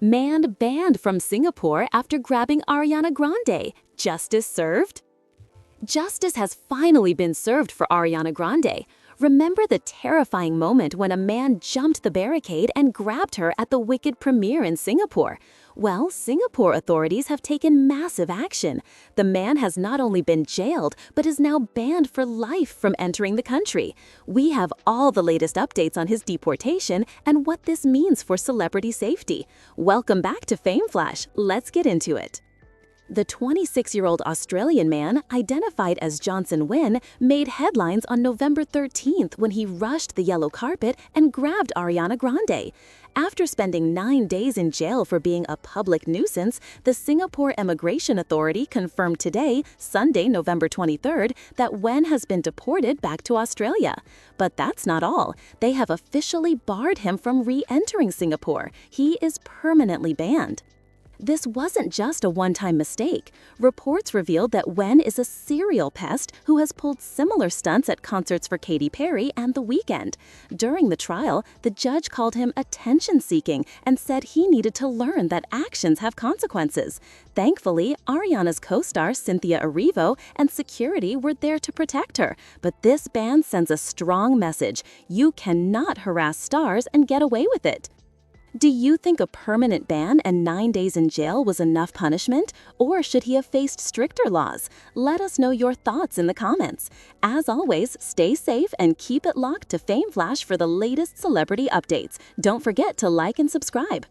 Man banned from Singapore after grabbing Ariana Grande. Justice served? Justice has finally been served for Ariana Grande. Remember the terrifying moment when a man jumped the barricade and grabbed her at the Wicked premiere in Singapore? Well, Singapore authorities have taken massive action. The man has not only been jailed, but is now banned for life from entering the country. We have all the latest updates on his deportation and what this means for celebrity safety. Welcome back to FameFlash. Let's get into it. The 26-year-old Australian man, identified as Johnson Wen, made headlines on November 13th when he rushed the yellow carpet and grabbed Ariana Grande. After spending 9 days in jail for being a public nuisance, the Singapore Immigration Authority confirmed today, Sunday, November 23rd, that Wen has been deported back to Australia. But that's not all. They have officially barred him from re-entering Singapore. He is permanently banned. This wasn't just a one-time mistake. Reports revealed that Wen is a serial pest who has pulled similar stunts at concerts for Katy Perry and The Weeknd. During the trial, the judge called him attention-seeking and said he needed to learn that actions have consequences. Thankfully, Ariana's co-star Cynthia Erivo and security were there to protect her. But this ban sends a strong message. You cannot harass stars and get away with it. Do you think a permanent ban and 9 days in jail was enough punishment, or should he have faced stricter laws? Let us know your thoughts in the comments. As always, stay safe and keep it locked to FameFlash for the latest celebrity updates. Don't forget to like and subscribe.